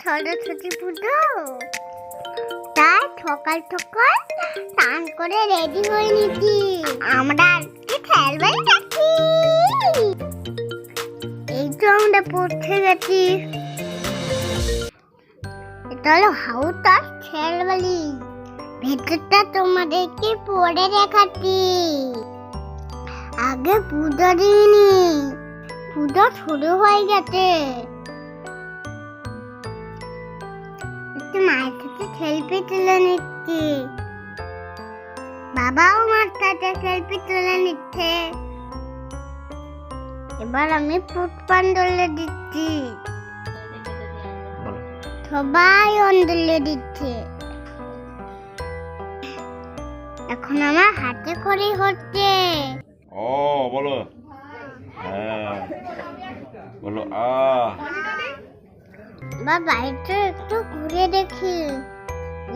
সরস্বতী পুজো, তাই সকাল সকাল স্নান করে রেডি হয়ে নিচ্ছি। আমরা আজকে খেলবেন যাচ্ছি। এই তো আমরা পড়তে গেছি। এটা হলো হাউটা খেলবালি, ভেতরটা তোমাদেরকে পড়ে দেখাচ্ছি। আগে পূজা দিইনি, পূজা শুরু হয়ে গেছে। একটু মায়ের সাথে সেলফি তুলে নিচ্ছি, বাবাও মার সাথে সেলফি তুলে নিচ্ছে। এবার আমি পুষ্পাঞ্জলি দিচ্ছি, সবাই অঞ্জলি দিচ্ছে। এখন আমার হাতে করে হচ্ছে। ও বলো, হ্যাঁ বলো বা বাড়িটা একটু ঘুরে দেখি।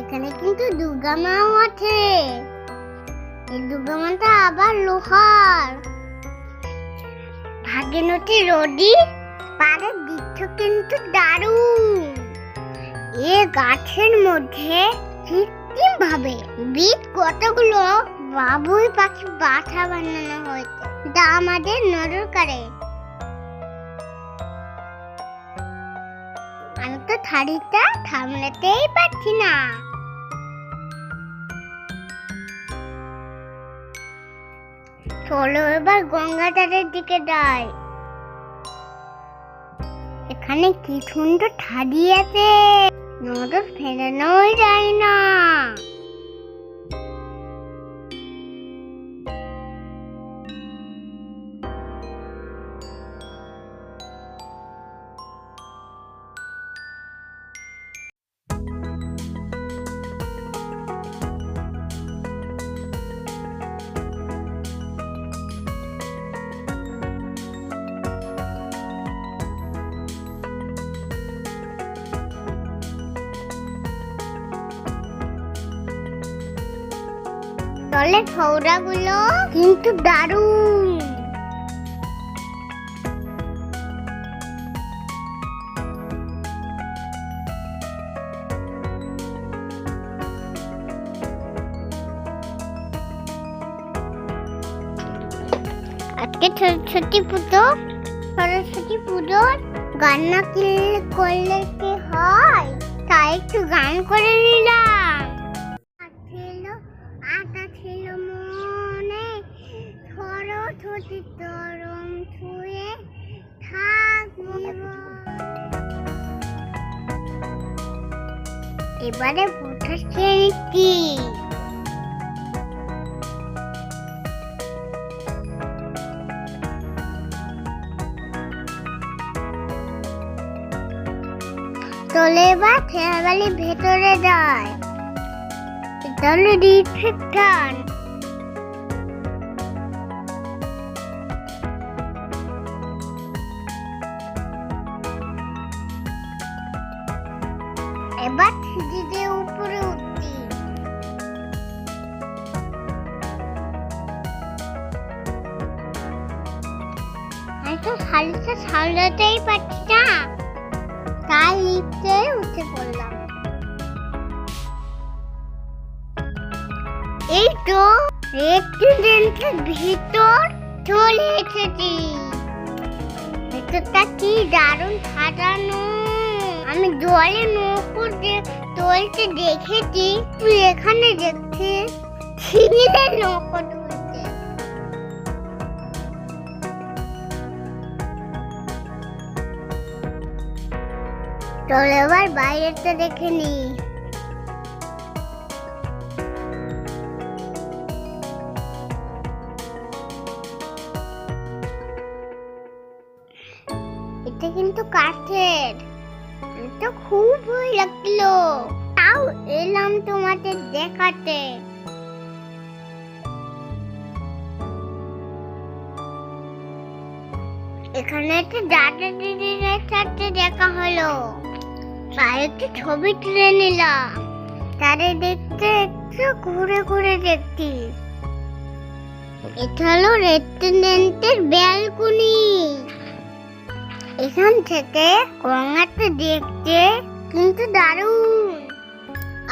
এখানে কিন্তু দুর্গা মাও আছে। এই দুর্গা মাটা আবার লোহার। ভাগীরথী রোডি পাড়ের দৃশ্য কিন্তু দারুণ। এ গাছের মধ্যে কৃত্রিম ভাবে বীজ কতগুলো বাবুই পাখি বাসা বানানো হয়েছে, যা আমাদের নজর কাড়ে। আমি তো থাড়িটা সামলাতেই পারছি না। চলো এবার গঙ্গাধারের দিকে যাই। এখানে কি সুন্দর ঠাড়ি আছে, নজর ফেরানোই যায় না। জলের ফোয়ারাগুলো কিন্তু দারুণ। আজকে সরস্বতী পুজো, সরস্বতী পুজোর গান না করলে কি হয়, তাই একটু গান করে নিলাম। আটা ছিল মনে, সরস্বতী চরণ ছুঁয়ে থাকিব। এবারে বসাচ্ছি নিচ্ছি। চলে এবার খেয়াবালির ভেতরে যায়। এটা হলো রিসেপশন। এবার সিঁড়ি দিয়ে উপরে উঠছি। আমি তো শাড়িটা সামলাতেই পারছি না, তাই লিফটে উঠে পড়লাম। এই তো রেস্টুরেন্টের ভিতর চলে এসেছি। ভেতরটা কি দারুণ সাজানো। আমি জলে নৌকো তোলতে দেখেছি, তুই এখানে দেখছি ছিলের নৌকো তুলতে। চল এবার বাইরেটা দেখে নি। এটা কিন্তু কাঠের। তো খুব ভয় লাগলো, তাও এলাম তোমাদের দেখাতে। এখানে একটা দাদা দিদির সাথে দেখা হলো, তাই একটু ছবি তুলে নিলাম। তাদের দেখতে একটু ঘুরে ঘুরে দেখছি। এটা হলো রেস্টুরেন্টের ব্যালকনি। এখান থেকে গঙ্গাটা দেখতে কিন্তু দারুণ।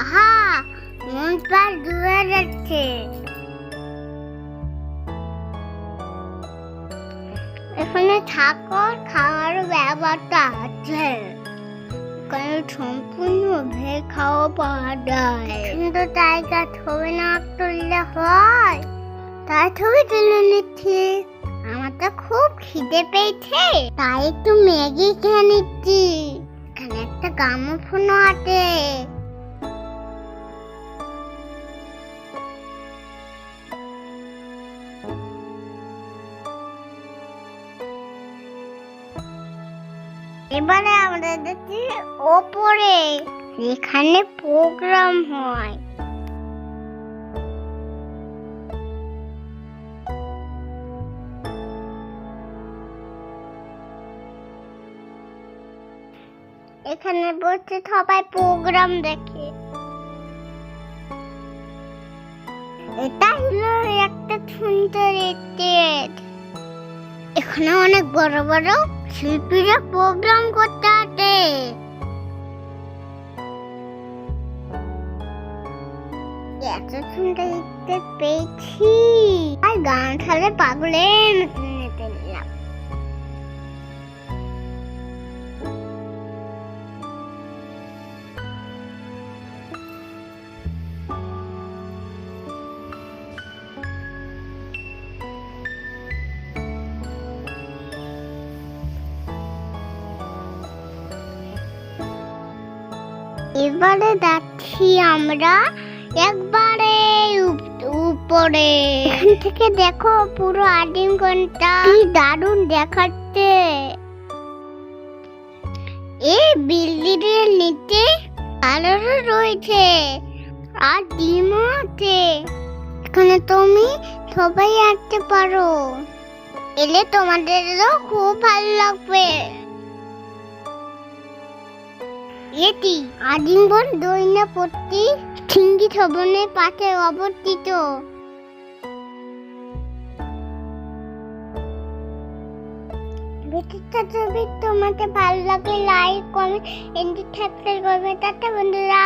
আহা, মন প্রাণ জুড়ে যাচ্ছে। এখানে থাকার খাওয়ার ব্যবস্থা আছে, কারণ সম্পূর্ণ ভেজ খাওয়া পাওয়া যায়। কিন্তু জায়গা ছবি না তুললে হয়, তাই ছবি তুলে নিচ্ছি। আমার তো খুব খিদে পেয়েছে, তাই একটু ম্যাগি খেয়ে নিচ্ছি। এখানে একটা গ্রামোফোনও আছে। এবারে আমরা দেখছি ওপরে, এখানে প্রোগ্রাম হয়। এখানে বসে সবাই প্রোগ্রাম দেখে। এটা হলো একটা সুন্দর স্টেজ। এখানে অনেক বড় বড় শিল্পীরা প্রোগ্রাম করতে আসে। এত সুন্দর স্টেজ পেয়েছি, আর গান ছাড়ে পাগলের মতন নেচে নিলাম। এবারে যাচ্ছি আমরা একবারে উপরে। এখান থেকে দেখো পুরো আদিমগণটা কি দারুণ দেখাচ্ছে। এই বিল্ডিং এর নিচে আলোরও রয়েছে, আর ডিমও আছে। এখানে তুমি সবাই আসতে পারো, এলে তোমাদেরও খুব ভালো লাগবে। এটি আদিমগণ দৈন্যপট্টি সিঙ্গি ভবনের পাশে অবস্থিত। ভিডিওটা যদি তোমাদের ভালো লাগে লাইক কমেন্ট এন্ড সাবস্ক্রাইব করবে। টাটা বন্ধুরা।